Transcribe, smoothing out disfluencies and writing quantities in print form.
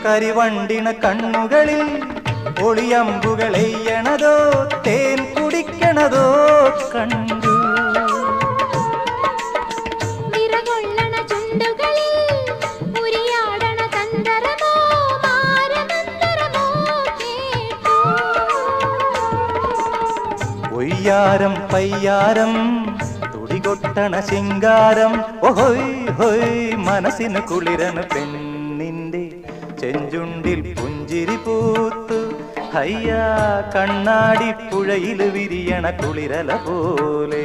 കരിവണ്ടിണ കണ്ണുകളിൽ ഒളിയമ്പുകളെയ്യണതോ തേൻ കുടിക്കണതോ കണ്ടു. ഒയ്യാരം പയ്യാരം തുടികൊട്ടണ ശിങ്കാരം ഓഹോയ് ഹോയ് മനസ്സിന് കുളിരന് പെണ്ണിന്റെ ചെഞ്ചുണ്ടിൽ പുഞ്ചിരി പൂത്തു. ഹയ്യാ കണ്ണാടി പുഴയിൽ വിരിയണ കുളിരല പോലെ.